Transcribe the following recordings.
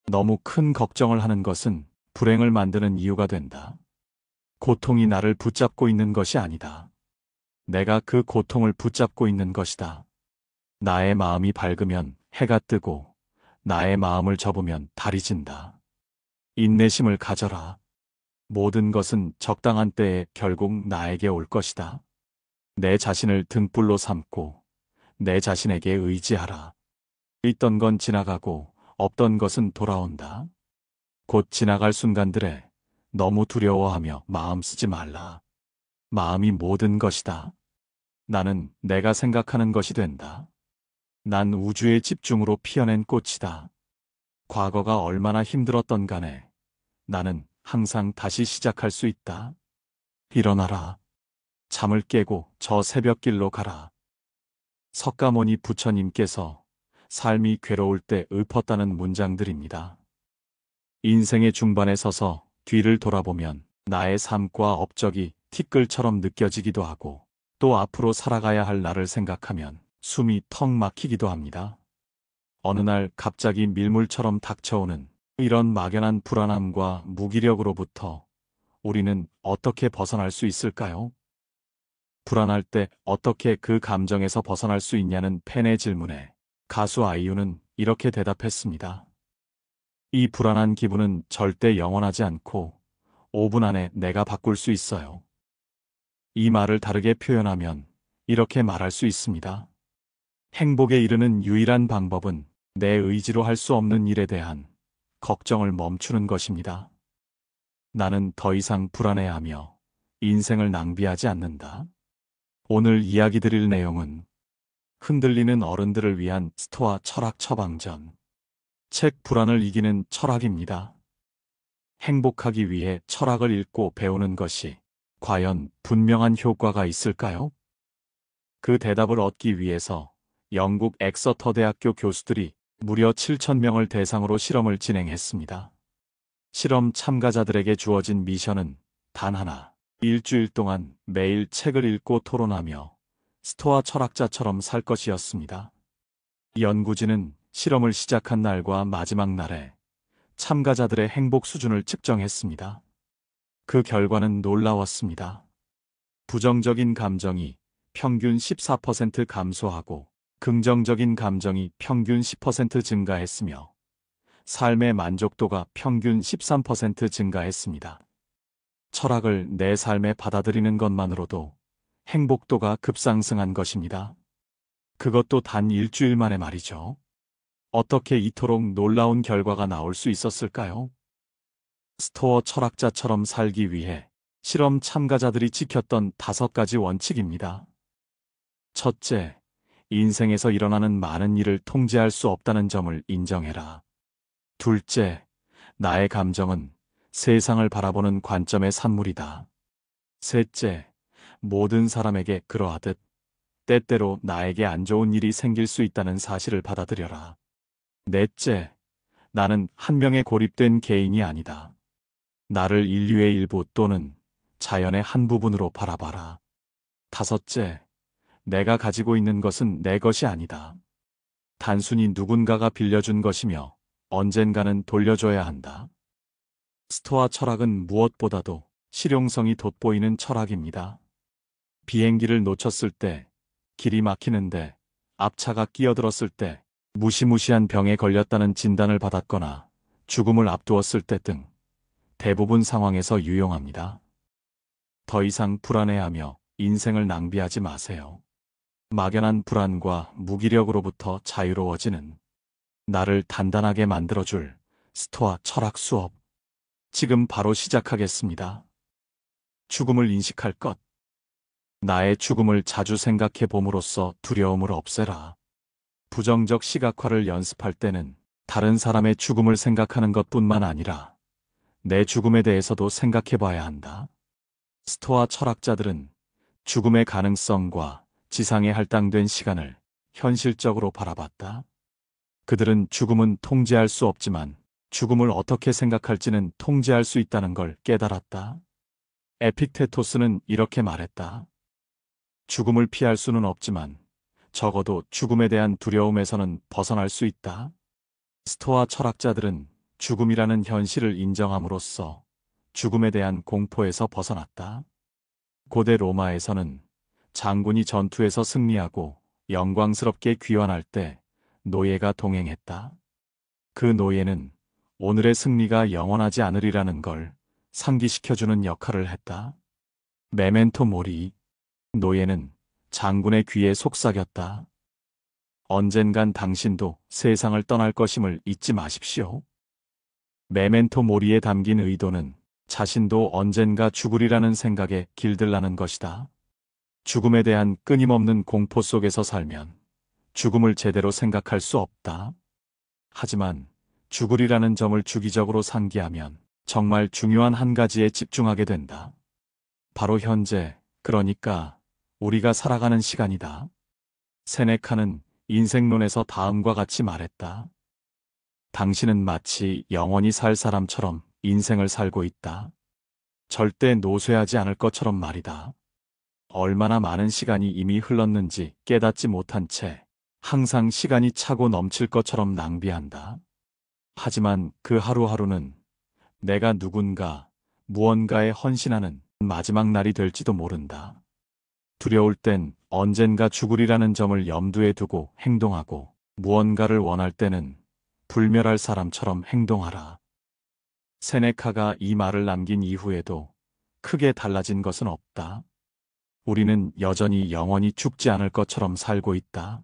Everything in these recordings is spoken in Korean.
너무 큰 걱정을 하는 것은 불행을 만드는 이유가 된다. 고통이 나를 붙잡고 있는 것이 아니다. 내가 그 고통을 붙잡고 있는 것이다. 나의 마음이 밝으면 해가 뜨고 나의 마음을 접으면 달이 진다. 인내심을 가져라. 모든 것은 적당한 때에 결국 나에게 올 것이다. 내 자신을 등불로 삼고 내 자신에게 의지하라. 있던 건 지나가고 없던 것은 돌아온다. 곧 지나갈 순간들에 너무 두려워하며 마음 쓰지 말라. 마음이 모든 것이다. 나는 내가 생각하는 것이 된다. 난 우주의 집중으로 피어낸 꽃이다. 과거가 얼마나 힘들었던 간에 나는 항상 다시 시작할 수 있다. 일어나라. 잠을 깨고 저 새벽길로 가라. 석가모니 부처님께서 삶이 괴로울 때 읊었다는 문장들입니다. 인생의 중반에 서서 뒤를 돌아보면 나의 삶과 업적이 티끌처럼 느껴지기도 하고 또 앞으로 살아가야 할 나를 생각하면 숨이 턱 막히기도 합니다. 어느 날 갑자기 밀물처럼 닥쳐오는 이런 막연한 불안함과 무기력으로부터 우리는 어떻게 벗어날 수 있을까요? 불안할 때 어떻게 그 감정에서 벗어날 수 있냐는 팬의 질문에 가수 아이유는 이렇게 대답했습니다. 이 불안한 기분은 절대 영원하지 않고 5분 안에 내가 바꿀 수 있어요. 이 말을 다르게 표현하면 이렇게 말할 수 있습니다. 행복에 이르는 유일한 방법은 내 의지로 할 수 없는 일에 대한 걱정을 멈추는 것입니다. 나는 더 이상 불안해하며 인생을 낭비하지 않는다. 오늘 이야기 드릴 내용은 흔들리는 어른들을 위한 스토아 철학 처방전. 책 불안을 이기는 철학입니다. 행복하기 위해 철학을 읽고 배우는 것이 과연 분명한 효과가 있을까요? 그 대답을 얻기 위해서 영국 엑서터 대학교 교수들이 무려 7,000명을 대상으로 실험을 진행했습니다. 실험 참가자들에게 주어진 미션은 단 하나. 일주일 동안 매일 책을 읽고 토론하며 스토아 철학자처럼 살 것이었습니다. 연구진은 실험을 시작한 날과 마지막 날에 참가자들의 행복 수준을 측정했습니다. 그 결과는 놀라웠습니다. 부정적인 감정이 평균 14% 감소하고 긍정적인 감정이 평균 10% 증가했으며 삶의 만족도가 평균 13% 증가했습니다. 철학을 내 삶에 받아들이는 것만으로도 행복도가 급상승한 것입니다. 그것도 단 일주일 만에 말이죠. 어떻게 이토록 놀라운 결과가 나올 수 있었을까요? 스토어 철학자처럼 살기 위해 실험 참가자들이 지켰던 5가지 원칙입니다. 첫째, 인생에서 일어나는 많은 일을 통제할 수 없다는 점을 인정해라. 둘째, 나의 감정은 세상을 바라보는 관점의 산물이다. 셋째, 모든 사람에게 그러하듯 때때로 나에게 안 좋은 일이 생길 수 있다는 사실을 받아들여라. 넷째, 나는 한 명에 고립된 개인이 아니다. 나를 인류의 일부 또는 자연의 한 부분으로 바라봐라. 다섯째, 내가 가지고 있는 것은 내 것이 아니다. 단순히 누군가가 빌려준 것이며 언젠가는 돌려줘야 한다. 스토아 철학은 무엇보다도 실용성이 돋보이는 철학입니다. 비행기를 놓쳤을 때, 길이 막히는데, 앞차가 끼어들었을 때, 무시무시한 병에 걸렸다는 진단을 받았거나 죽음을 앞두었을 때 등 대부분 상황에서 유용합니다. 더 이상 불안해하며 인생을 낭비하지 마세요. 막연한 불안과 무기력으로부터 자유로워지는 나를 단단하게 만들어줄 스토아 철학 수업. 지금 바로 시작하겠습니다. 죽음을 인식할 것. 나의 죽음을 자주 생각해 봄으로써 두려움을 없애라. 부정적 시각화를 연습할 때는 다른 사람의 죽음을 생각하는 것뿐만 아니라 내 죽음에 대해서도 생각해 봐야 한다. 스토아 철학자들은 죽음의 가능성과 지상에 할당된 시간을 현실적으로 바라봤다. 그들은 죽음은 통제할 수 없지만 죽음을 어떻게 생각할지는 통제할 수 있다는 걸 깨달았다. 에픽테토스는 이렇게 말했다. 죽음을 피할 수는 없지만 적어도 죽음에 대한 두려움에서는 벗어날 수 있다. 스토아 철학자들은 죽음이라는 현실을 인정함으로써 죽음에 대한 공포에서 벗어났다. 고대 로마에서는 장군이 전투에서 승리하고 영광스럽게 귀환할 때 노예가 동행했다. 그 노예는 오늘의 승리가 영원하지 않으리라는 걸 상기시켜주는 역할을 했다. 메멘토 모리. 노예는 장군의 귀에 속삭였다. 언젠간 당신도 세상을 떠날 것임을 잊지 마십시오. 메멘토 모리에 담긴 의도는 자신도 언젠가 죽으리라는 생각에 길들라는 것이다. 죽음에 대한 끊임없는 공포 속에서 살면 죽음을 제대로 생각할 수 없다. 하지만 죽으리라는 점을 주기적으로 상기하면 정말 중요한 한 가지에 집중하게 된다. 바로 현재, 그러니까 우리가 살아가는 시간이다. 세네카는 인생론에서 다음과 같이 말했다. 당신은 마치 영원히 살 사람처럼 인생을 살고 있다. 절대 노쇠하지 않을 것처럼 말이다. 얼마나 많은 시간이 이미 흘렀는지 깨닫지 못한 채 항상 시간이 차고 넘칠 것처럼 낭비한다. 하지만 그 하루하루는 내가 누군가, 무언가에 헌신하는 마지막 날이 될지도 모른다. 두려울 땐 언젠가 죽으리라는 점을 염두에 두고 행동하고, 무언가를 원할 때는 불멸할 사람처럼 행동하라. 세네카가 이 말을 남긴 이후에도 크게 달라진 것은 없다. 우리는 여전히 영원히 죽지 않을 것처럼 살고 있다.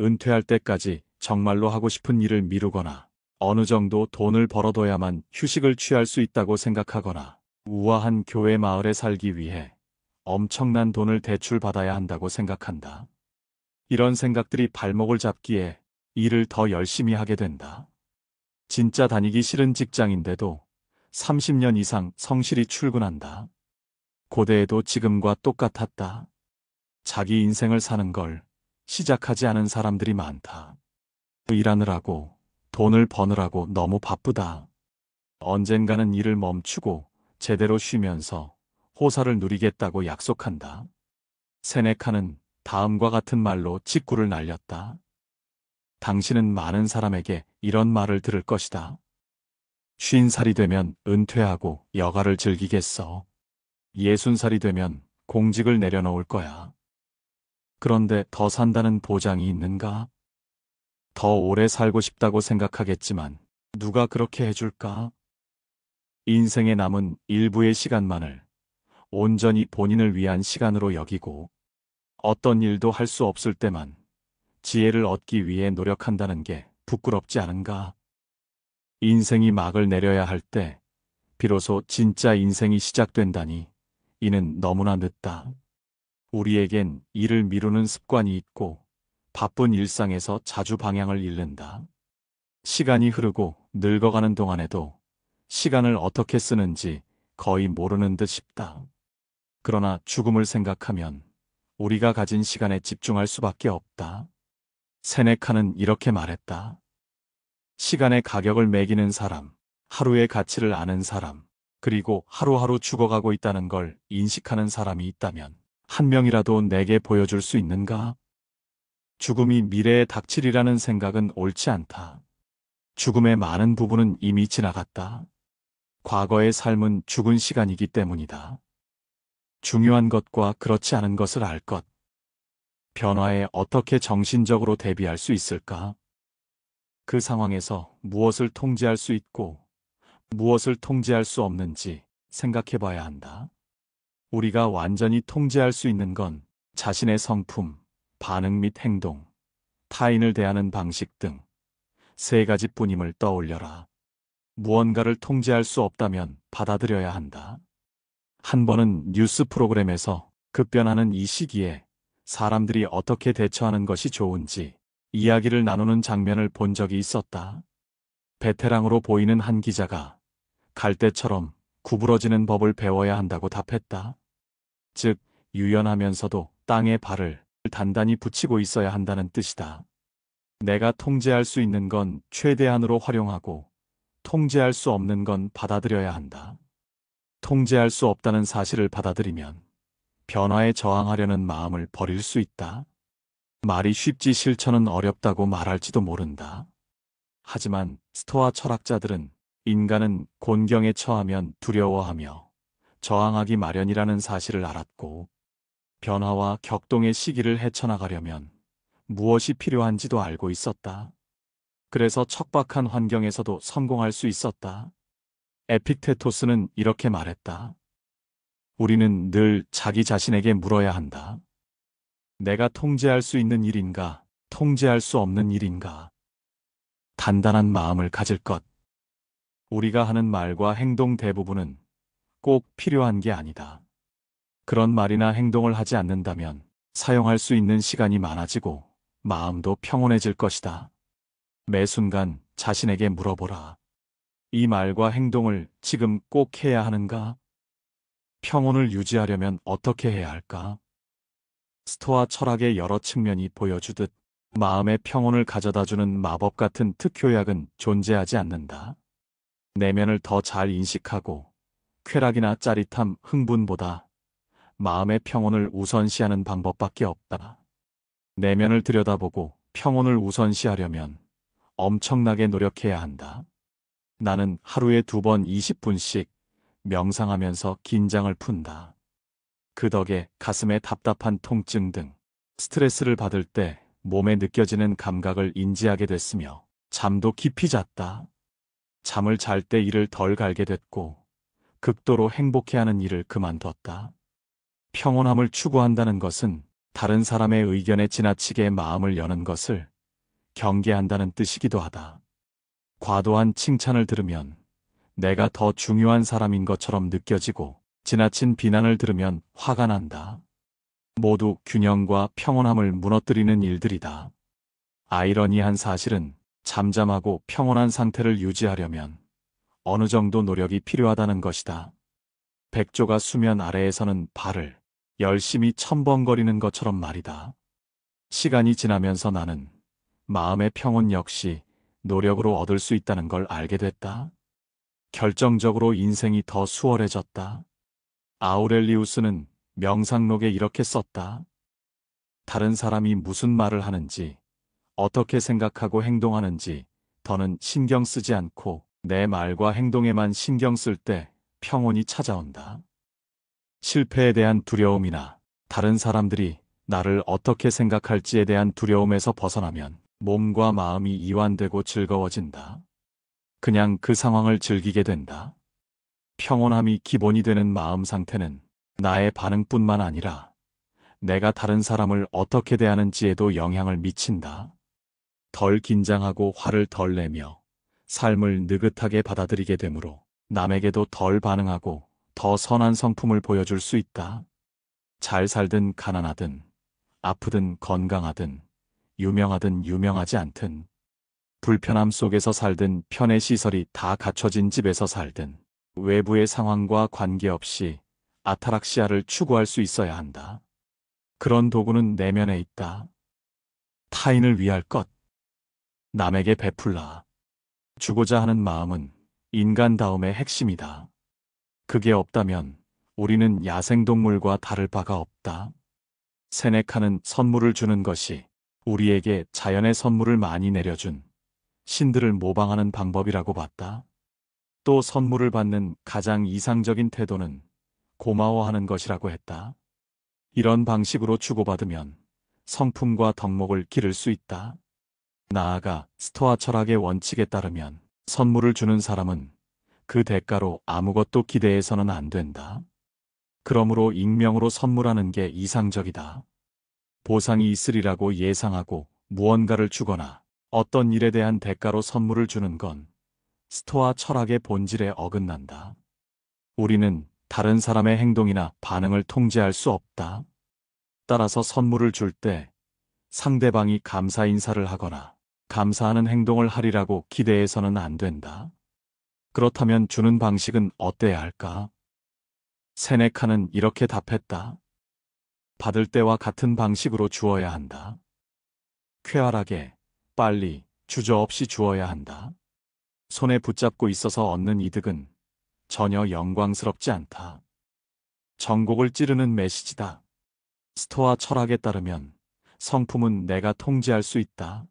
은퇴할 때까지 정말로 하고 싶은 일을 미루거나 어느 정도 돈을 벌어둬야만 휴식을 취할 수 있다고 생각하거나 우아한 교회 마을에 살기 위해 엄청난 돈을 대출받아야 한다고 생각한다. 이런 생각들이 발목을 잡기에 일을 더 열심히 하게 된다. 진짜 다니기 싫은 직장인데도 30년 이상 성실히 출근한다. 고대에도 지금과 똑같았다. 자기 인생을 사는 걸 시작하지 않은 사람들이 많다. 일하느라고, 돈을 버느라고 너무 바쁘다. 언젠가는 일을 멈추고 제대로 쉬면서 호사를 누리겠다고 약속한다. 세네카는 다음과 같은 말로 직구를 날렸다. 당신은 많은 사람에게 이런 말을 들을 것이다. 50살이 되면 은퇴하고 여가를 즐기겠어. 60살이 되면 공직을 내려놓을 거야. 그런데 더 산다는 보장이 있는가? 더 오래 살고 싶다고 생각하겠지만 누가 그렇게 해줄까? 인생에 남은 일부의 시간만을 온전히 본인을 위한 시간으로 여기고 어떤 일도 할 수 없을 때만 지혜를 얻기 위해 노력한다는 게 부끄럽지 않은가? 인생이 막을 내려야 할 때 비로소 진짜 인생이 시작된다니 이는 너무나 늦다. 우리에겐 일을 미루는 습관이 있고 바쁜 일상에서 자주 방향을 잃는다. 시간이 흐르고 늙어가는 동안에도 시간을 어떻게 쓰는지 거의 모르는 듯 싶다. 그러나 죽음을 생각하면 우리가 가진 시간에 집중할 수밖에 없다. 세네카는 이렇게 말했다. 시간의 가격을 매기는 사람, 하루의 가치를 아는 사람, 그리고 하루하루 죽어가고 있다는 걸 인식하는 사람이 있다면 한 명이라도 내게 보여줄 수 있는가? 죽음이 미래에 닥칠이라는 생각은 옳지 않다. 죽음의 많은 부분은 이미 지나갔다. 과거의 삶은 죽은 시간이기 때문이다. 중요한 것과 그렇지 않은 것을 알 것. 변화에 어떻게 정신적으로 대비할 수 있을까? 그 상황에서 무엇을 통제할 수 있고 무엇을 통제할 수 없는지 생각해 봐야 한다. 우리가 완전히 통제할 수 있는 건 자신의 성품, 반응 및 행동, 타인을 대하는 방식 등 세 가지뿐임을 떠올려라. 무언가를 통제할 수 없다면 받아들여야 한다. 한 번은 뉴스 프로그램에서 급변하는 이 시기에 사람들이 어떻게 대처하는 것이 좋은지 이야기를 나누는 장면을 본 적이 있었다. 베테랑으로 보이는 한 기자가 갈대처럼 구부러지는 법을 배워야 한다고 답했다. 즉, 유연하면서도 땅에 발을 단단히 붙이고 있어야 한다는 뜻이다. 내가 통제할 수 있는 건 최대한으로 활용하고 통제할 수 없는 건 받아들여야 한다. 통제할 수 없다는 사실을 받아들이면 변화에 저항하려는 마음을 버릴 수 있다. 말이 쉽지 실천은 어렵다고 말할지도 모른다. 하지만 스토아 철학자들은 인간은 곤경에 처하면 두려워하며 저항하기 마련이라는 사실을 알았고, 변화와 격동의 시기를 헤쳐나가려면 무엇이 필요한지도 알고 있었다. 그래서 척박한 환경에서도 성공할 수 있었다. 에픽테토스는 이렇게 말했다. 우리는 늘 자기 자신에게 물어야 한다. 내가 통제할 수 있는 일인가, 통제할 수 없는 일인가. 단단한 마음을 가질 것. 우리가 하는 말과 행동 대부분은 꼭 필요한 게 아니다. 그런 말이나 행동을 하지 않는다면 사용할 수 있는 시간이 많아지고 마음도 평온해질 것이다. 매 순간 자신에게 물어보라. 이 말과 행동을 지금 꼭 해야 하는가? 평온을 유지하려면 어떻게 해야 할까? 스토아 철학의 여러 측면이 보여주듯 마음의 평온을 가져다주는 마법 같은 특효약은 존재하지 않는다. 내면을 더 잘 인식하고 쾌락이나 짜릿함, 흥분보다 마음의 평온을 우선시하는 방법밖에 없다. 내면을 들여다보고 평온을 우선시하려면 엄청나게 노력해야 한다. 나는 하루에 2번 20분씩 명상하면서 긴장을 푼다. 그 덕에 가슴에 답답한 통증 등 스트레스를 받을 때 몸에 느껴지는 감각을 인지하게 됐으며 잠도 깊이 잤다. 잠을 잘 때 이를 덜 갈게 됐고 극도로 행복해하는 일을 그만뒀다. 평온함을 추구한다는 것은 다른 사람의 의견에 지나치게 마음을 여는 것을 경계한다는 뜻이기도 하다. 과도한 칭찬을 들으면 내가 더 중요한 사람인 것처럼 느껴지고 지나친 비난을 들으면 화가 난다. 모두 균형과 평온함을 무너뜨리는 일들이다. 아이러니한 사실은 잠잠하고 평온한 상태를 유지하려면 어느 정도 노력이 필요하다는 것이다. 백조가 수면 아래에서는 발을 열심히 첨벙거리는 것처럼 말이다. 시간이 지나면서 나는 마음의 평온 역시 노력으로 얻을 수 있다는 걸 알게 됐다. 결정적으로 인생이 더 수월해졌다. 아우렐리우스는 명상록에 이렇게 썼다. 다른 사람이 무슨 말을 하는지, 어떻게 생각하고 행동하는지 더는 신경 쓰지 않고 내 말과 행동에만 신경 쓸 때 평온이 찾아온다. 실패에 대한 두려움이나 다른 사람들이 나를 어떻게 생각할지에 대한 두려움에서 벗어나면 몸과 마음이 이완되고 즐거워진다. 그냥 그 상황을 즐기게 된다. 평온함이 기본이 되는 마음 상태는 나의 반응뿐만 아니라 내가 다른 사람을 어떻게 대하는지에도 영향을 미친다. 덜 긴장하고 화를 덜 내며 삶을 느긋하게 받아들이게 되므로 남에게도 덜 반응하고 더 선한 성품을 보여줄 수 있다. 잘 살든 가난하든 아프든 건강하든 유명하든 유명하지 않든 불편함 속에서 살든 편의 시설이 다 갖춰진 집에서 살든 외부의 상황과 관계없이 아타락시아를 추구할 수 있어야 한다. 그런 도구는 내면에 있다. 타인을 위할 것, 남에게 베풀라. 주고자 하는 마음은 인간다움의 핵심이다. 그게 없다면 우리는 야생동물과 다를 바가 없다. 세네카는 선물을 주는 것이 우리에게 자연의 선물을 많이 내려준 신들을 모방하는 방법이라고 봤다. 또 선물을 받는 가장 이상적인 태도는 고마워하는 것이라고 했다. 이런 방식으로 주고받으면 성품과 덕목을 기를 수 있다. 나아가 스토아 철학의 원칙에 따르면 선물을 주는 사람은 그 대가로 아무것도 기대해서는 안 된다. 그러므로 익명으로 선물하는 게 이상적이다. 보상이 있으리라고 예상하고 무언가를 주거나 어떤 일에 대한 대가로 선물을 주는 건 스토아 철학의 본질에 어긋난다. 우리는 다른 사람의 행동이나 반응을 통제할 수 없다. 따라서 선물을 줄 때 상대방이 감사 인사를 하거나 감사하는 행동을 하리라고 기대해서는 안 된다. 그렇다면 주는 방식은 어때야 할까? 세네카는 이렇게 답했다. 받을 때와 같은 방식으로 주어야 한다. 쾌활하게, 빨리, 주저없이 주어야 한다. 손에 붙잡고 있어서 얻는 이득은 전혀 영광스럽지 않다. 전곡을 찌르는 메시지다. 스토아 철학에 따르면 성품은 내가 통제할 수 있다.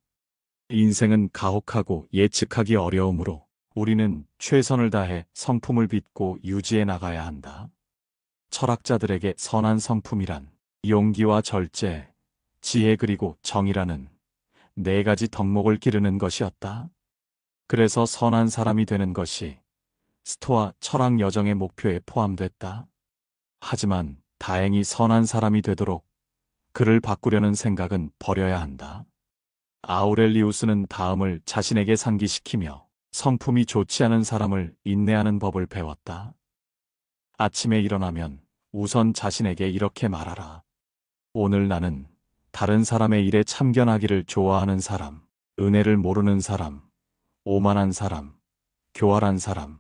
인생은 가혹하고 예측하기 어려우므로 우리는 최선을 다해 성품을 빚고 유지해 나가야 한다. 철학자들에게 선한 성품이란 용기와 절제, 지혜 그리고 정의라는 네 가지 덕목을 기르는 것이었다. 그래서 선한 사람이 되는 것이 스토아 철학 여정의 목표에 포함됐다. 하지만 다행히 선한 사람이 되도록 그를 바꾸려는 생각은 버려야 한다. 아우렐리우스는 다음을 자신에게 상기시키며 성품이 좋지 않은 사람을 인내하는 법을 배웠다. 아침에 일어나면 우선 자신에게 이렇게 말하라. 오늘 나는 다른 사람의 일에 참견하기를 좋아하는 사람, 은혜를 모르는 사람, 오만한 사람, 교활한 사람,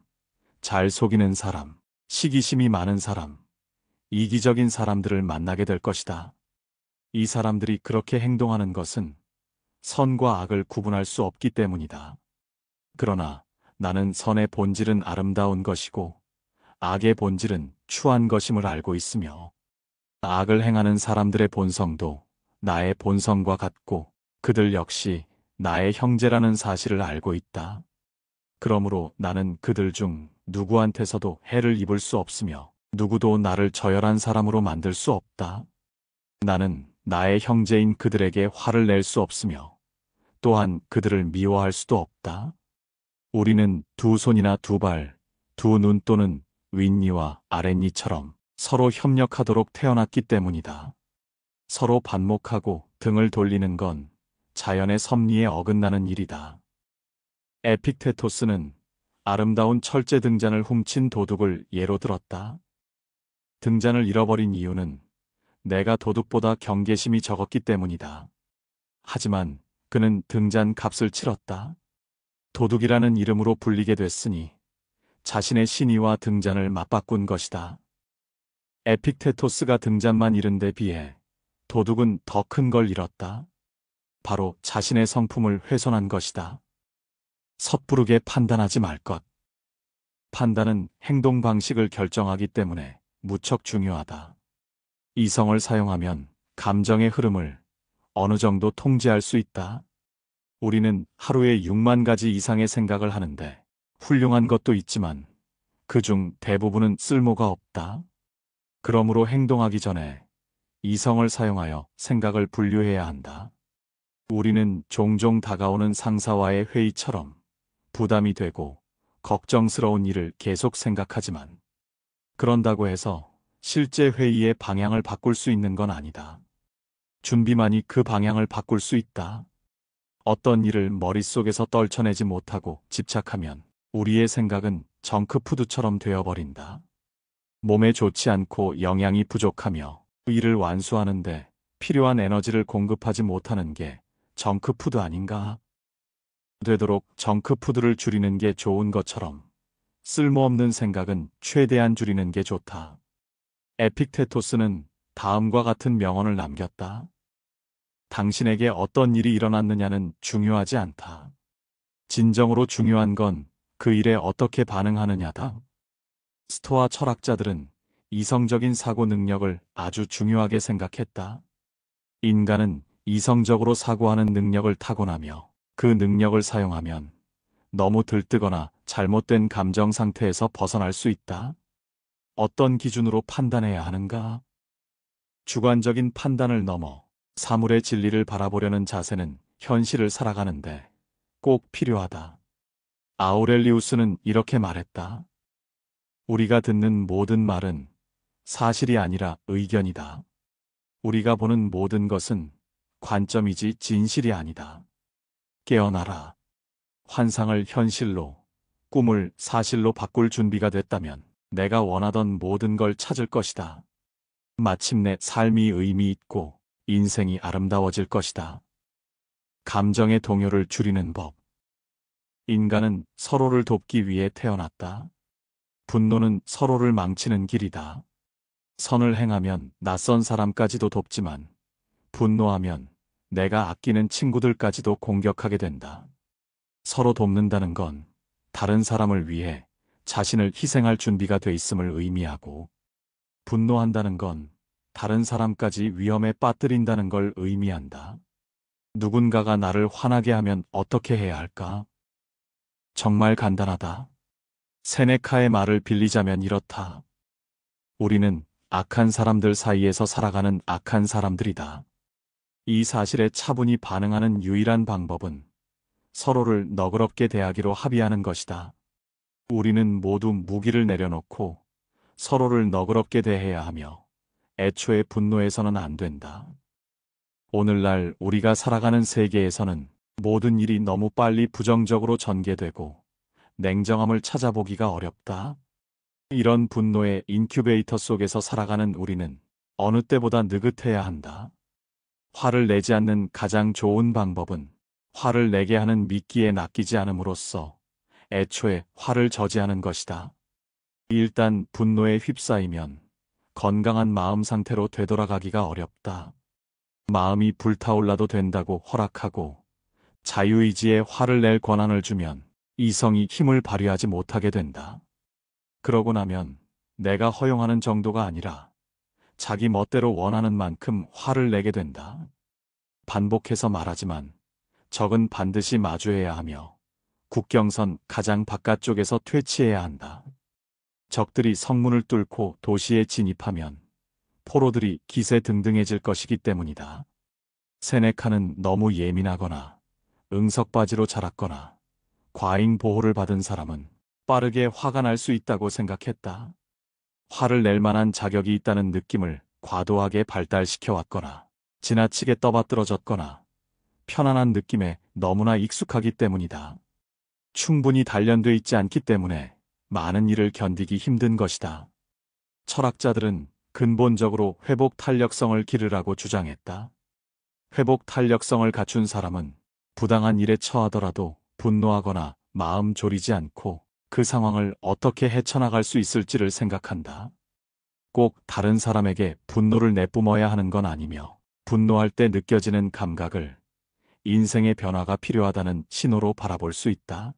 잘 속이는 사람, 시기심이 많은 사람, 이기적인 사람들을 만나게 될 것이다. 이 사람들이 그렇게 행동하는 것은 선과 악을 구분할 수 없기 때문이다. 그러나 나는 선의 본질은 아름다운 것이고 악의 본질은 추한 것임을 알고 있으며 악을 행하는 사람들의 본성도 나의 본성과 같고 그들 역시 나의 형제라는 사실을 알고 있다. 그러므로 나는 그들 중 누구한테서도 해를 입을 수 없으며 누구도 나를 저열한 사람으로 만들 수 없다. 나는 나의 형제인 그들에게 화를 낼 수 없으며 또한 그들을 미워할 수도 없다. 우리는 두 손이나 두 발, 두 눈 또는 윗니와 아랫니처럼 서로 협력하도록 태어났기 때문이다. 서로 반목하고 등을 돌리는 건 자연의 섭리에 어긋나는 일이다. 에픽테토스는 아름다운 철제 등잔을 훔친 도둑을 예로 들었다. 등잔을 잃어버린 이유는 내가 도둑보다 경계심이 적었기 때문이다. 하지만 그는 등잔 값을 치렀다. 도둑이라는 이름으로 불리게 됐으니 자신의 신의와 등잔을 맞바꾼 것이다. 에픽테토스가 등잔만 잃은 데 비해 도둑은 더 큰 걸 잃었다. 바로 자신의 성품을 훼손한 것이다. 섣부르게 판단하지 말 것. 판단은 행동 방식을 결정하기 때문에 무척 중요하다. 이성을 사용하면 감정의 흐름을 어느 정도 통제할 수 있다. 우리는 하루에 6만 가지 이상의 생각을 하는데 훌륭한 것도 있지만 그중 대부분은 쓸모가 없다. 그러므로 행동하기 전에 이성을 사용하여 생각을 분류해야 한다. 우리는 종종 다가오는 상사와의 회의처럼 부담이 되고 걱정스러운 일을 계속 생각하지만 그런다고 해서 실제 회의의 방향을 바꿀 수 있는 건 아니다. 준비만이 그 방향을 바꿀 수 있다. 어떤 일을 머릿속에서 떨쳐내지 못하고 집착하면 우리의 생각은 정크푸드처럼 되어버린다. 몸에 좋지 않고 영양이 부족하며 일을 완수하는데 필요한 에너지를 공급하지 못하는 게 정크푸드 아닌가? 되도록 정크푸드를 줄이는 게 좋은 것처럼 쓸모없는 생각은 최대한 줄이는 게 좋다. 에픽테토스는 다음과 같은 명언을 남겼다. 당신에게 어떤 일이 일어났느냐는 중요하지 않다. 진정으로 중요한 건 그 일에 어떻게 반응하느냐다. 스토아 철학자들은 이성적인 사고 능력을 아주 중요하게 생각했다. 인간은 이성적으로 사고하는 능력을 타고나며 그 능력을 사용하면 너무 들뜨거나 잘못된 감정 상태에서 벗어날 수 있다. 어떤 기준으로 판단해야 하는가? 주관적인 판단을 넘어 사물의 진리를 바라보려는 자세는 현실을 살아가는데 꼭 필요하다. 아우렐리우스는 이렇게 말했다. 우리가 듣는 모든 말은 사실이 아니라 의견이다. 우리가 보는 모든 것은 관점이지 진실이 아니다. 깨어나라. 환상을 현실로, 꿈을 사실로 바꿀 준비가 됐다면 내가 원하던 모든 걸 찾을 것이다. 마침내 삶이 의미 있고 인생이 아름다워질 것이다. 감정의 동요를 줄이는 법. 인간은 서로를 돕기 위해 태어났다. 분노는 서로를 망치는 길이다. 선을 행하면 낯선 사람까지도 돕지만 분노하면 내가 아끼는 친구들까지도 공격하게 된다. 서로 돕는다는 건 다른 사람을 위해 자신을 희생할 준비가 돼 있음을 의미하고 분노한다는 건 다른 사람까지 위험에 빠뜨린다는 걸 의미한다. 누군가가 나를 화나게 하면 어떻게 해야 할까? 정말 간단하다. 세네카의 말을 빌리자면 이렇다. 우리는 악한 사람들 사이에서 살아가는 악한 사람들이다. 이 사실에 차분히 반응하는 유일한 방법은 서로를 너그럽게 대하기로 합의하는 것이다. 우리는 모두 무기를 내려놓고 서로를 너그럽게 대해야 하며 애초에 분노해서는 안 된다. 오늘날 우리가 살아가는 세계에서는 모든 일이 너무 빨리 부정적으로 전개되고 냉정함을 찾아보기가 어렵다. 이런 분노의 인큐베이터 속에서 살아가는 우리는 어느 때보다 느긋해야 한다. 화를 내지 않는 가장 좋은 방법은 화를 내게 하는 미끼에 낚이지 않음으로써 애초에 화를 저지하는 것이다. 일단 분노에 휩싸이면 건강한 마음 상태로 되돌아가기가 어렵다. 마음이 불타올라도 된다고 허락하고 자유의지에 화를 낼 권한을 주면 이성이 힘을 발휘하지 못하게 된다. 그러고 나면 내가 허용하는 정도가 아니라 자기 멋대로 원하는 만큼 화를 내게 된다. 반복해서 말하지만 적은 반드시 마주해야 하며 국경선 가장 바깥쪽에서 퇴치해야 한다. 적들이 성문을 뚫고 도시에 진입하면 포로들이 기세등등해질 것이기 때문이다. 세네카는 너무 예민하거나 응석바지로 자랐거나 과잉 보호를 받은 사람은 빠르게 화가 날 수 있다고 생각했다. 화를 낼 만한 자격이 있다는 느낌을 과도하게 발달시켜 왔거나 지나치게 떠받들어졌거나 편안한 느낌에 너무나 익숙하기 때문이다. 충분히 단련돼 있지 않기 때문에 많은 일을 견디기 힘든 것이다. 철학자들은 근본적으로 회복 탄력성을 기르라고 주장했다. 회복 탄력성을 갖춘 사람은 부당한 일에 처하더라도 분노하거나 마음 졸이지 않고 그 상황을 어떻게 헤쳐나갈 수 있을지를 생각한다. 꼭 다른 사람에게 분노를 내뿜어야 하는 건 아니며 분노할 때 느껴지는 감각을 인생의 변화가 필요하다는 신호로 바라볼 수 있다.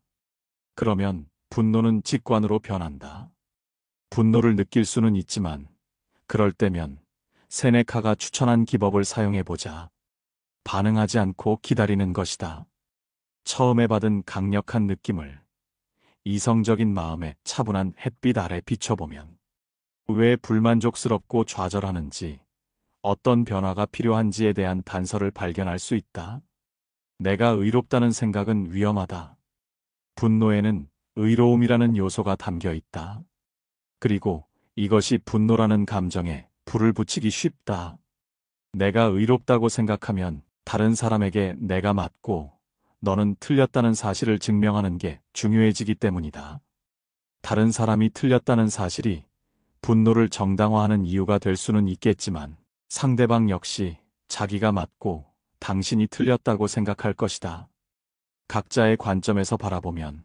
그러면 분노는 직관으로 변한다. 분노를 느낄 수는 있지만 그럴 때면 세네카가 추천한 기법을 사용해보자. 반응하지 않고 기다리는 것이다. 처음에 받은 강력한 느낌을 이성적인 마음에 차분한 햇빛 아래 비춰보면 왜 불만족스럽고 좌절하는지, 어떤 변화가 필요한지에 대한 단서를 발견할 수 있다. 내가 의롭다는 생각은 위험하다. 분노에는 의로움이라는 요소가 담겨 있다. 그리고 이것이 분노라는 감정에 불을 붙이기 쉽다. 내가 의롭다고 생각하면 다른 사람에게 내가 맞고 너는 틀렸다는 사실을 증명하는 게 중요해지기 때문이다. 다른 사람이 틀렸다는 사실이 분노를 정당화하는 이유가 될 수는 있겠지만 상대방 역시 자기가 맞고 당신이 틀렸다고 생각할 것이다. 각자의 관점에서 바라보면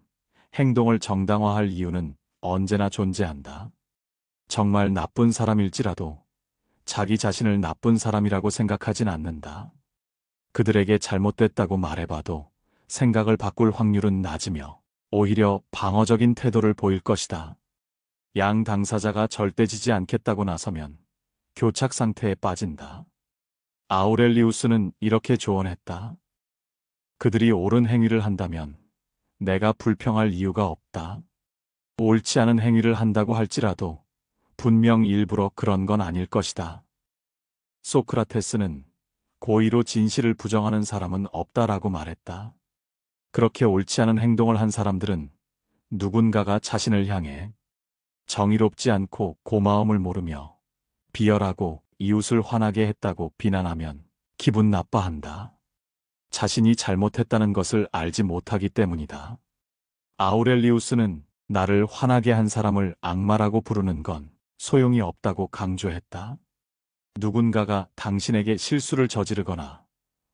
행동을 정당화할 이유는 언제나 존재한다. 정말 나쁜 사람일지라도 자기 자신을 나쁜 사람이라고 생각하진 않는다. 그들에게 잘못됐다고 말해봐도 생각을 바꿀 확률은 낮으며 오히려 방어적인 태도를 보일 것이다. 양 당사자가 절대 지지 않겠다고 나서면 교착 상태에 빠진다. 아우렐리우스는 이렇게 조언했다. 그들이 옳은 행위를 한다면 내가 불평할 이유가 없다. 옳지 않은 행위를 한다고 할지라도 분명 일부러 그런 건 아닐 것이다. 소크라테스는 고의로 진실을 부정하는 사람은 없다라고 말했다. 그렇게 옳지 않은 행동을 한 사람들은 누군가가 자신을 향해 정의롭지 않고 고마움을 모르며 비열하고 이웃을 화나게 했다고 비난하면 기분 나빠한다. 자신이 잘못했다는 것을 알지 못하기 때문이다. 아우렐리우스는 나를 화나게 한 사람을 악마라고 부르는 건 소용이 없다고 강조했다. 누군가가 당신에게 실수를 저지르거나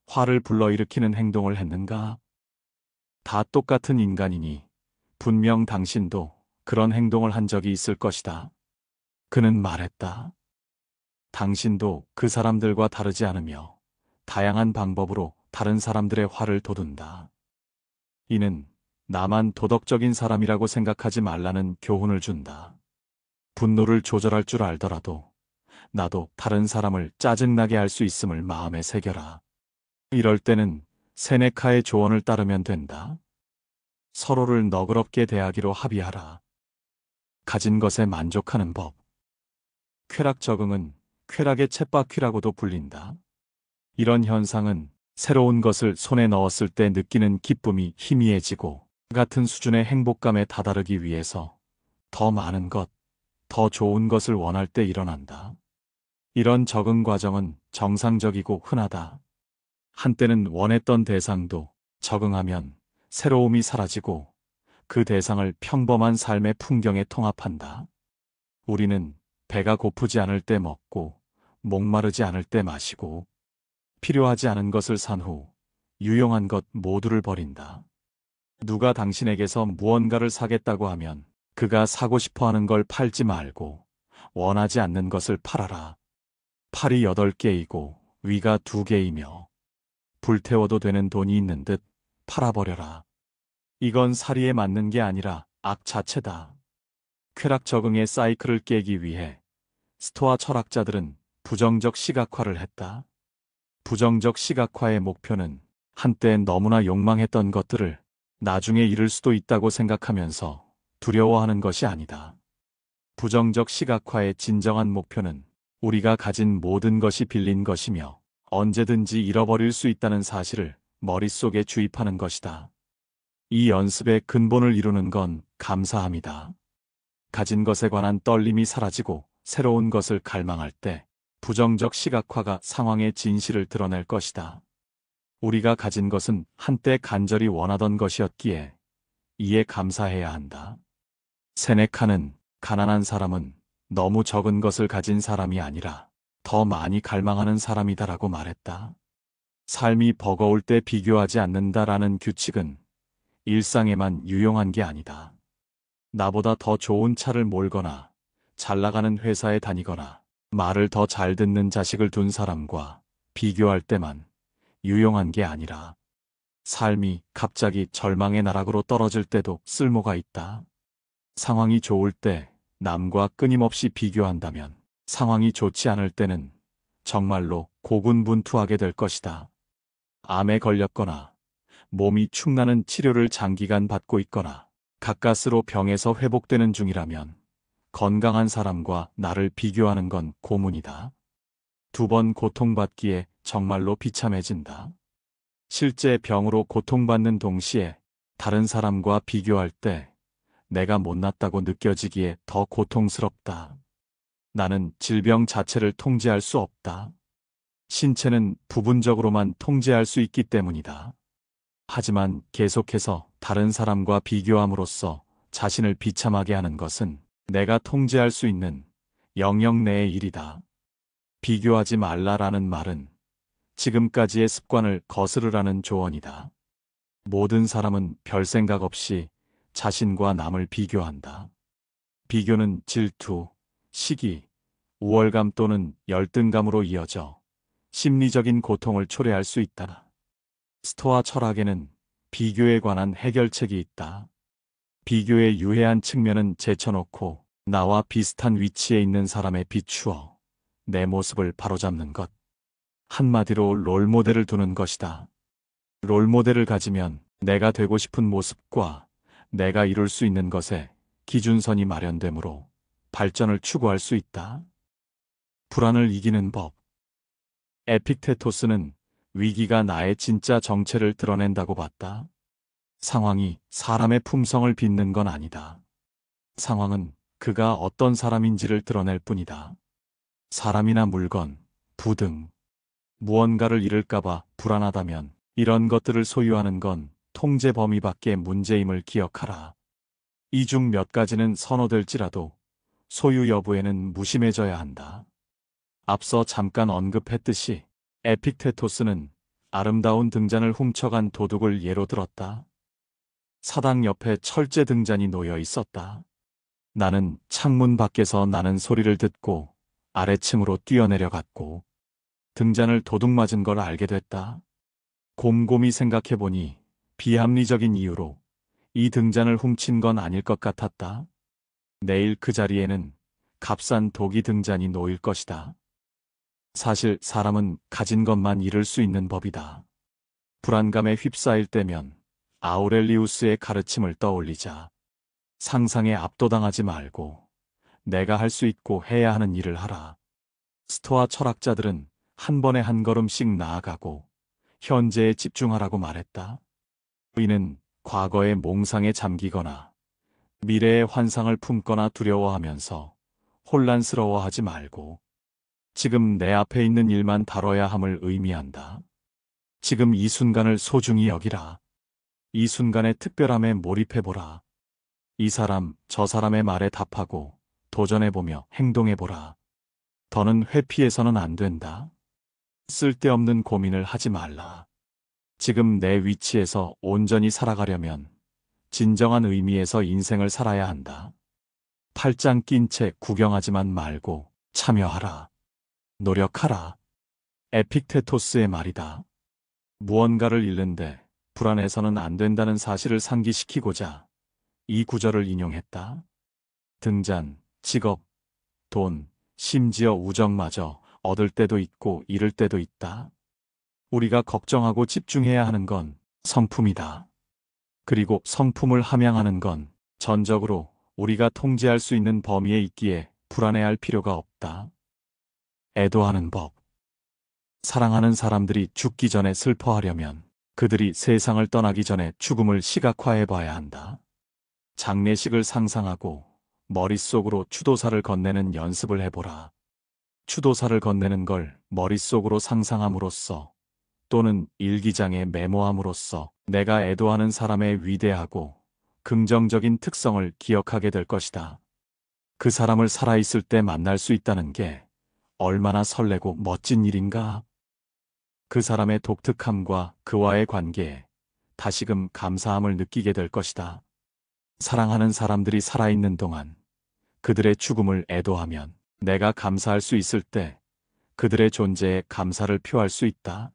화를 불러일으키는 행동을 했는가? 다 똑같은 인간이니 분명 당신도 그런 행동을 한 적이 있을 것이다. 그는 말했다. 당신도 그 사람들과 다르지 않으며 다양한 방법으로 다른 사람들의 화를 돋운다. 이는 나만 도덕적인 사람이라고 생각하지 말라는 교훈을 준다. 분노를 조절할 줄 알더라도 나도 다른 사람을 짜증나게 할 수 있음을 마음에 새겨라. 이럴 때는 세네카의 조언을 따르면 된다. 서로를 너그럽게 대하기로 합의하라. 가진 것에 만족하는 법. 쾌락 적응은 쾌락의 쳇바퀴라고도 불린다. 이런 현상은 새로운 것을 손에 넣었을 때 느끼는 기쁨이 희미해지고 같은 수준의 행복감에 다다르기 위해서 더 많은 것, 더 좋은 것을 원할 때 일어난다. 이런 적응 과정은 정상적이고 흔하다. 한때는 원했던 대상도 적응하면 새로움이 사라지고 그 대상을 평범한 삶의 풍경에 통합한다. 우리는 배가 고프지 않을 때 먹고 목마르지 않을 때 마시고 필요하지 않은 것을 산 후 유용한 것 모두를 버린다. 누가 당신에게서 무언가를 사겠다고 하면 그가 사고 싶어 하는 걸 팔지 말고 원하지 않는 것을 팔아라. 팔이 8개이고 위가 2개이며 불태워도 되는 돈이 있는 듯 팔아버려라. 이건 사리에 맞는 게 아니라 악 자체다. 쾌락 적응의 사이클을 깨기 위해 스토아 철학자들은 부정적 시각화를 했다. 부정적 시각화의 목표는 한때 너무나 욕망했던 것들을 나중에 잃을 수도 있다고 생각하면서 두려워하는 것이 아니다. 부정적 시각화의 진정한 목표는 우리가 가진 모든 것이 빌린 것이며 언제든지 잃어버릴 수 있다는 사실을 머릿속에 주입하는 것이다. 이 연습의 근본을 이루는 건 감사함이다. 가진 것에 관한 떨림이 사라지고 새로운 것을 갈망할 때 부정적 시각화가 상황의 진실을 드러낼 것이다. 우리가 가진 것은 한때 간절히 원하던 것이었기에 이에 감사해야 한다. 세네카는 가난한 사람은 너무 적은 것을 가진 사람이 아니라 더 많이 갈망하는 사람이다라고 말했다. 삶이 버거울 때 비교하지 않는다라는 규칙은 일상에만 유용한 게 아니다. 나보다 더 좋은 차를 몰거나 잘 나가는 회사에 다니거나 말을 더 잘 듣는 자식을 둔 사람과 비교할 때만 유용한 게 아니라 삶이 갑자기 절망의 나락으로 떨어질 때도 쓸모가 있다. 상황이 좋을 때 남과 끊임없이 비교한다면 상황이 좋지 않을 때는 정말로 고군분투하게 될 것이다. 암에 걸렸거나 몸이 축나는 치료를 장기간 받고 있거나 가까스로 병에서 회복되는 중이라면 건강한 사람과 나를 비교하는 건 고문이다. 2번 고통받기에 정말로 비참해진다. 실제 병으로 고통받는 동시에 다른 사람과 비교할 때 내가 못났다고 느껴지기에 더 고통스럽다. 나는 질병 자체를 통제할 수 없다. 신체는 부분적으로만 통제할 수 있기 때문이다. 하지만 계속해서 다른 사람과 비교함으로써 자신을 비참하게 하는 것은 내가 통제할 수 있는 영역 내의 일이다. 비교하지 말라라는 말은 지금까지의 습관을 거스르라는 조언이다. 모든 사람은 별 생각 없이 자신과 남을 비교한다. 비교는 질투, 시기, 우월감 또는 열등감으로 이어져 심리적인 고통을 초래할 수 있다. 스토아 철학에는 비교에 관한 해결책이 있다. 비교의 유해한 측면은 제쳐놓고 나와 비슷한 위치에 있는 사람에 비추어 내 모습을 바로잡는 것. 한마디로 롤모델을 두는 것이다. 롤모델을 가지면 내가 되고 싶은 모습과 내가 이룰 수 있는 것에 기준선이 마련되므로 발전을 추구할 수 있다. 불안을 이기는 법. 에픽테토스는 위기가 나의 진짜 정체를 드러낸다고 봤다. 상황이 사람의 품성을 빚는 건 아니다. 상황은 그가 어떤 사람인지를 드러낼 뿐이다. 사람이나 물건, 부 등 무언가를 잃을까봐 불안하다면 이런 것들을 소유하는 건 통제 범위 밖의 문제임을 기억하라. 이 중 몇 가지는 선호될지라도 소유 여부에는 무심해져야 한다. 앞서 잠깐 언급했듯이 에픽테토스는 아름다운 등잔을 훔쳐간 도둑을 예로 들었다. 사당 옆에 철제 등잔이 놓여 있었다. 나는 창문 밖에서 나는 소리를 듣고 아래층으로 뛰어내려갔고 등잔을 도둑 맞은 걸 알게 됐다. 곰곰이 생각해보니 비합리적인 이유로 이 등잔을 훔친 건 아닐 것 같았다. 내일 그 자리에는 값싼 도기 등잔이 놓일 것이다. 사실 사람은 가진 것만 잃을 수 있는 법이다. 불안감에 휩싸일 때면 아우렐리우스의 가르침을 떠올리자. 상상에 압도당하지 말고 내가 할 수 있고 해야 하는 일을 하라. 스토아 철학자들은 한 번에 한 걸음씩 나아가고 현재에 집중하라고 말했다. 이는 과거의 몽상에 잠기거나 미래의 환상을 품거나 두려워하면서 혼란스러워하지 말고 지금 내 앞에 있는 일만 다뤄야 함을 의미한다. 지금 이 순간을 소중히 여기라. 이 순간의 특별함에 몰입해보라. 이 사람, 저 사람의 말에 답하고 도전해보며 행동해보라. 더는 회피해서는 안 된다. 쓸데없는 고민을 하지 말라. 지금 내 위치에서 온전히 살아가려면 진정한 의미에서 인생을 살아야 한다. 팔짱 낀 채 구경하지만 말고 참여하라. 노력하라. 에픽테토스의 말이다. 무언가를 잃는데 불안해서는 안 된다는 사실을 상기시키고자 이 구절을 인용했다. 등잔, 직업, 돈, 심지어 우정마저 얻을 때도 있고 잃을 때도 있다. 우리가 걱정하고 집중해야 하는 건 성품이다. 그리고 성품을 함양하는 건 전적으로 우리가 통제할 수 있는 범위에 있기에 불안해할 필요가 없다. 애도하는 법. 사랑하는 사람들이 죽기 전에 슬퍼하려면 그들이 세상을 떠나기 전에 죽음을 시각화해 봐야 한다. 장례식을 상상하고 머릿속으로 추도사를 건네는 연습을 해보라. 추도사를 건네는 걸 머릿속으로 상상함으로써 또는 일기장에 메모함으로써 내가 애도하는 사람의 위대하고 긍정적인 특성을 기억하게 될 것이다. 그 사람을 살아있을 때 만날 수 있다는 게 얼마나 설레고 멋진 일인가. 그 사람의 독특함과 그와의 관계에 다시금 감사함을 느끼게 될 것이다. 사랑하는 사람들이 살아있는 동안 그들의 죽음을 애도하면 내가 감사할 수 있을 때 그들의 존재에 감사를 표할 수 있다.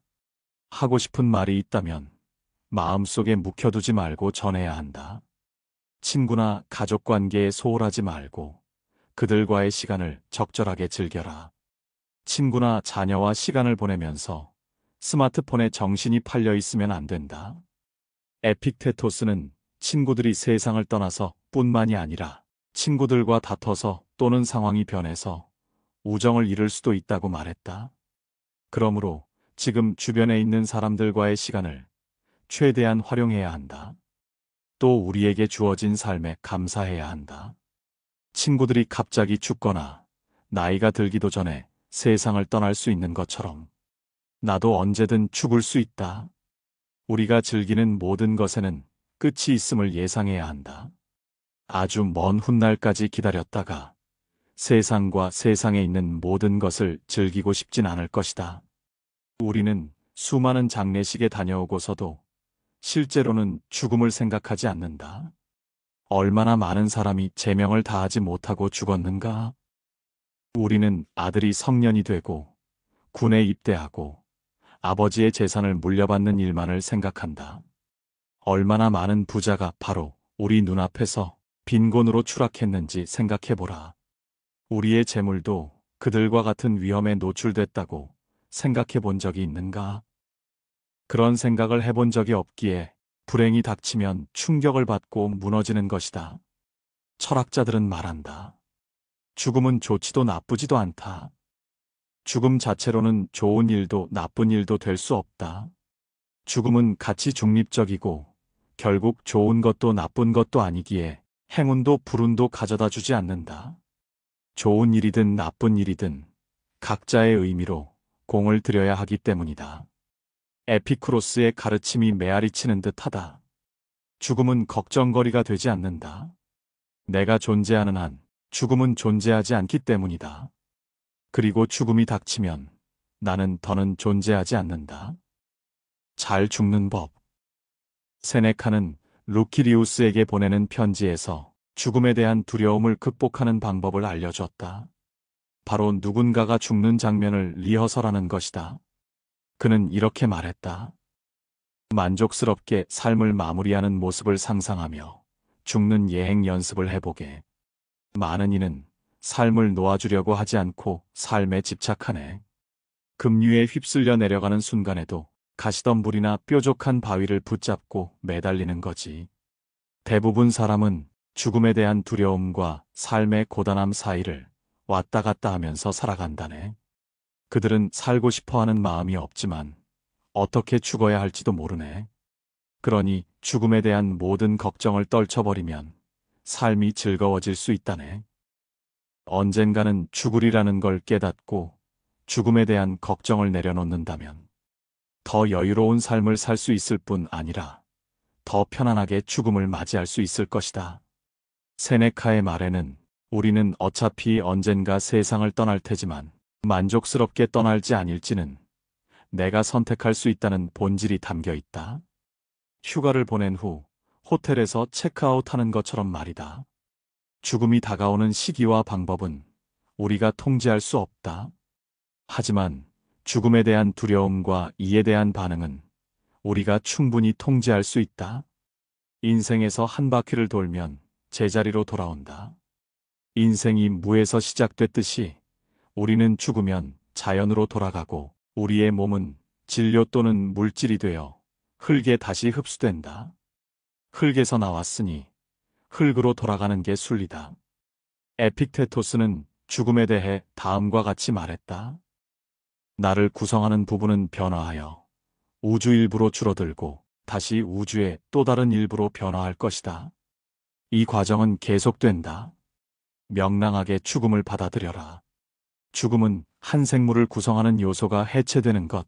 하고 싶은 말이 있다면 마음속에 묵혀두지 말고 전해야 한다. 친구나 가족 관계에 소홀하지 말고 그들과의 시간을 적절하게 즐겨라. 친구나 자녀와 시간을 보내면서 스마트폰에 정신이 팔려 있으면 안 된다. 에픽테토스는 친구들이 세상을 떠나서 뿐만이 아니라 친구들과 다퉈서 또는 상황이 변해서 우정을 잃을 수도 있다고 말했다. 그러므로 지금 주변에 있는 사람들과의 시간을 최대한 활용해야 한다. 또 우리에게 주어진 삶에 감사해야 한다. 친구들이 갑자기 죽거나 나이가 들기도 전에 세상을 떠날 수 있는 것처럼 나도 언제든 죽을 수 있다. 우리가 즐기는 모든 것에는 끝이 있음을 예상해야 한다. 아주 먼 훗날까지 기다렸다가 세상과 세상에 있는 모든 것을 즐기고 싶진 않을 것이다. 우리는 수많은 장례식에 다녀오고서도 실제로는 죽음을 생각하지 않는다. 얼마나 많은 사람이 제명을 다하지 못하고 죽었는가? 우리는 아들이 성년이 되고 군에 입대하고 아버지의 재산을 물려받는 일만을 생각한다. 얼마나 많은 부자가 바로 우리 눈앞에서 빈곤으로 추락했는지 생각해보라. 우리의 재물도 그들과 같은 위험에 노출됐다고 생각해 본 적이 있는가? 그런 생각을 해본 적이 없기에 불행이 닥치면 충격을 받고 무너지는 것이다. 철학자들은 말한다. 죽음은 좋지도 나쁘지도 않다. 죽음 자체로는 좋은 일도 나쁜 일도 될 수 없다. 죽음은 가치 중립적이고 결국 좋은 것도 나쁜 것도 아니기에 행운도 불운도 가져다 주지 않는다. 좋은 일이든 나쁜 일이든 각자의 의미로 공을 들여야 하기 때문이다. 에피쿠로스의 가르침이 메아리치는 듯하다. 죽음은 걱정거리가 되지 않는다. 내가 존재하는 한 죽음은 존재하지 않기 때문이다. 그리고 죽음이 닥치면 나는 더는 존재하지 않는다. 잘 죽는 법. 세네카는 루키리우스에게 보내는 편지에서 죽음에 대한 두려움을 극복하는 방법을 알려줬다. 바로 누군가가 죽는 장면을 리허설하는 것이다. 그는 이렇게 말했다. 만족스럽게 삶을 마무리하는 모습을 상상하며 죽는 예행 연습을 해보게. 많은 이는 삶을 놓아주려고 하지 않고 삶에 집착하네. 급류에 휩쓸려 내려가는 순간에도 가시덤불이나 뾰족한 바위를 붙잡고 매달리는 거지. 대부분 사람은 죽음에 대한 두려움과 삶의 고단함 사이를 왔다 갔다 하면서 살아간다네. 그들은 살고 싶어 하는 마음이 없지만 어떻게 죽어야 할지도 모르네. 그러니 죽음에 대한 모든 걱정을 떨쳐버리면 삶이 즐거워질 수 있다네. 언젠가는 죽으리라는 걸 깨닫고 죽음에 대한 걱정을 내려놓는다면 더 여유로운 삶을 살 수 있을 뿐 아니라 더 편안하게 죽음을 맞이할 수 있을 것이다. 세네카의 말에는 우리는 어차피 언젠가 세상을 떠날 테지만 만족스럽게 떠날지 아닐지는 내가 선택할 수 있다는 본질이 담겨 있다. 휴가를 보낸 후 호텔에서 체크아웃하는 것처럼 말이다. 죽음이 다가오는 시기와 방법은 우리가 통제할 수 없다. 하지만 죽음에 대한 두려움과 이에 대한 반응은 우리가 충분히 통제할 수 있다. 인생에서 한 바퀴를 돌면 제자리로 돌아온다. 인생이 무에서 시작됐듯이 우리는 죽으면 자연으로 돌아가고 우리의 몸은 진료 또는 물질이 되어 흙에 다시 흡수된다. 흙에서 나왔으니 흙으로 돌아가는 게 순리다. 에픽테토스는 죽음에 대해 다음과 같이 말했다. 나를 구성하는 부분은 변화하여 우주 일부로 줄어들고 다시 우주의 또 다른 일부로 변화할 것이다. 이 과정은 계속된다. 명랑하게 죽음을 받아들여라. 죽음은 한 생물을 구성하는 요소가 해체되는 것,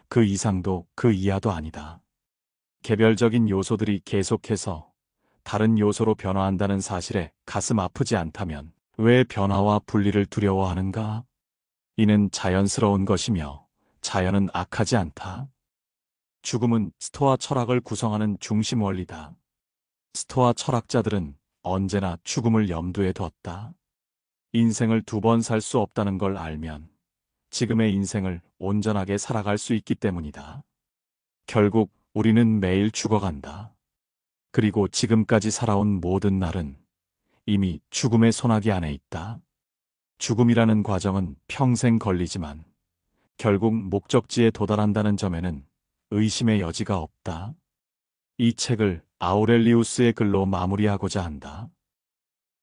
그 이상도 그 이하도 아니다. 개별적인 요소들이 계속해서 다른 요소로 변화한다는 사실에 가슴 아프지 않다면 왜 변화와 분리를 두려워하는가? 이는 자연스러운 것이며 자연은 악하지 않다. 죽음은 스토아 철학을 구성하는 중심 원리다. 스토아 철학자들은 언제나 죽음을 염두에 뒀다. 인생을 두 번 살 수 없다는 걸 알면 지금의 인생을 온전하게 살아갈 수 있기 때문이다. 결국 우리는 매일 죽어간다. 그리고 지금까지 살아온 모든 날은 이미 죽음의 소나기 안에 있다. 죽음이라는 과정은 평생 걸리지만 결국 목적지에 도달한다는 점에는 의심의 여지가 없다. 이 책을 아우렐리우스의 글로 마무리하고자 한다.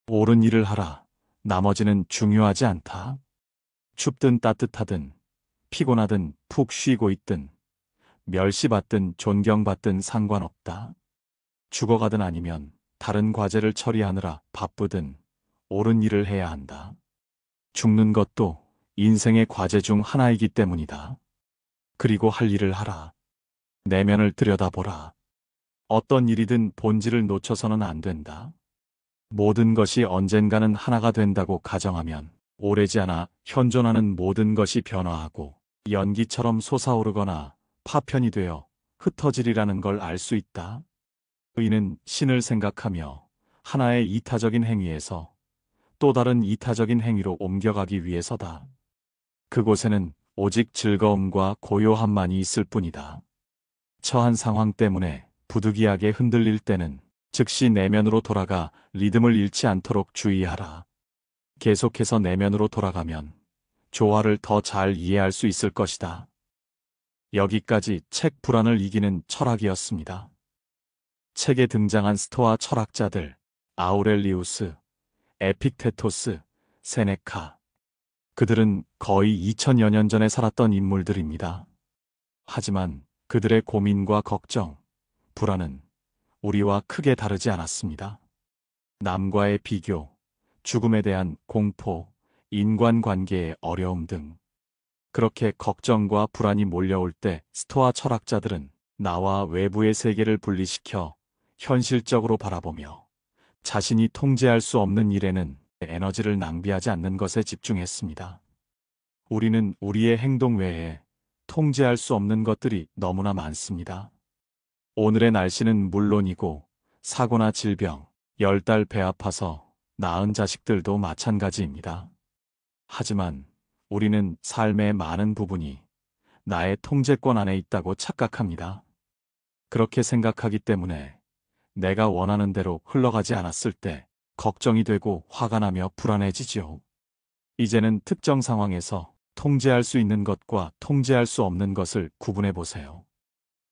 옳은 일을 하라. 나머지는 중요하지 않다. 춥든 따뜻하든 피곤하든 푹 쉬고 있든 멸시받든 존경받든 상관없다. 죽어가든 아니면 다른 과제를 처리하느라 바쁘든 옳은 일을 해야 한다. 죽는 것도 인생의 과제 중 하나이기 때문이다. 그리고 할 일을 하라. 내면을 들여다보라. 어떤 일이든 본질을 놓쳐서는 안 된다. 모든 것이 언젠가는 하나가 된다고 가정하면 오래지 않아 현존하는 모든 것이 변화하고 연기처럼 솟아오르거나 파편이 되어 흩어지리라는 걸 알 수 있다. 의는 신을 생각하며 하나의 이타적인 행위에서 또 다른 이타적인 행위로 옮겨가기 위해서다. 그곳에는 오직 즐거움과 고요함만이 있을 뿐이다. 처한 상황 때문에 부득이하게 흔들릴 때는 즉시 내면으로 돌아가 리듬을 잃지 않도록 주의하라. 계속해서 내면으로 돌아가면 조화를 더 잘 이해할 수 있을 것이다. 여기까지 책 불안을 이기는 철학이었습니다. 책에 등장한 스토아 철학자들, 아우렐리우스, 에픽테토스, 세네카. 그들은 거의 2000여 년 전에 살았던 인물들입니다. 하지만 그들의 고민과 걱정, 불안은 우리와 크게 다르지 않았습니다. 남과의 비교, 죽음에 대한 공포, 인간관계의 어려움 등 그렇게 걱정과 불안이 몰려올 때 스토아 철학자들은 나와 외부의 세계를 분리시켜 현실적으로 바라보며 자신이 통제할 수 없는 일에는 에너지를 낭비하지 않는 것에 집중했습니다. 우리는 우리의 행동 외에 통제할 수 없는 것들이 너무나 많습니다. 오늘의 날씨는 물론이고 사고나 질병, 10달 배 아파서 낳은 자식들도 마찬가지입니다. 하지만 우리는 삶의 많은 부분이 나의 통제권 안에 있다고 착각합니다. 그렇게 생각하기 때문에 내가 원하는 대로 흘러가지 않았을 때 걱정이 되고 화가 나며 불안해지지요. 이제는 특정 상황에서 통제할 수 있는 것과 통제할 수 없는 것을 구분해 보세요.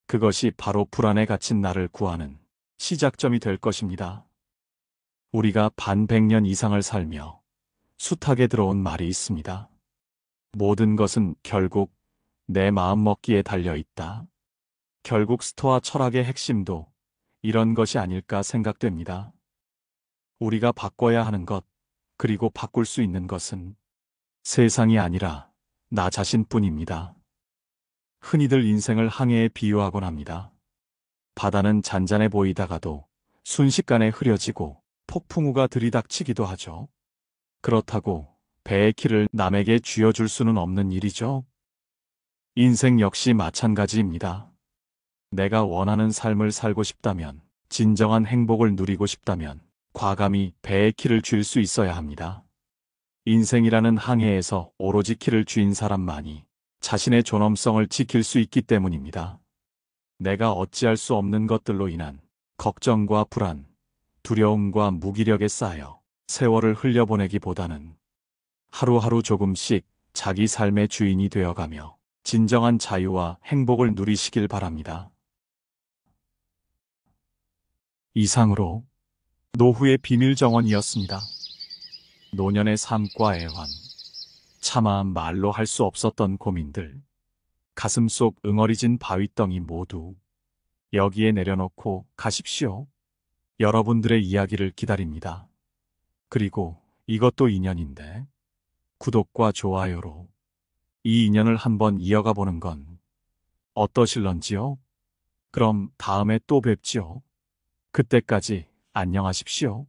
그것이 바로 불안에 갇힌 나를 구하는 시작점이 될 것입니다. 우리가 반백년 이상을 살며 숱하게 들어온 말이 있습니다. 모든 것은 결국 내 마음먹기에 달려 있다. 결국 스토아 철학의 핵심도 이런 것이 아닐까 생각됩니다. 우리가 바꿔야 하는 것, 그리고 바꿀 수 있는 것은 세상이 아니라 나 자신뿐입니다. 흔히들 인생을 항해에 비유하곤 합니다. 바다는 잔잔해 보이다가도 순식간에 흐려지고 폭풍우가 들이닥치기도 하죠. 그렇다고 배의 키를 남에게 쥐어줄 수는 없는 일이죠. 인생 역시 마찬가지입니다. 내가 원하는 삶을 살고 싶다면, 진정한 행복을 누리고 싶다면 과감히 배의 키를 쥘 수 있어야 합니다. 인생이라는 항해에서 오로지 키를 쥘 사람만이 자신의 존엄성을 지킬 수 있기 때문입니다. 내가 어찌할 수 없는 것들로 인한 걱정과 불안, 두려움과 무기력에 쌓여 세월을 흘려보내기보다는 하루하루 조금씩 자기 삶의 주인이 되어가며 진정한 자유와 행복을 누리시길 바랍니다. 이상으로 노후의 비밀 정원이었습니다. 노년의 삶과 애환, 차마 말로 할 수 없었던 고민들, 가슴 속 응어리진 바위덩이 모두 여기에 내려놓고 가십시오. 여러분들의 이야기를 기다립니다. 그리고 이것도 인연인데 구독과 좋아요로 이 인연을 한번 이어가 보는 건 어떠실런지요? 그럼 다음에 또 뵙지요. 그때까지 안녕하십시오.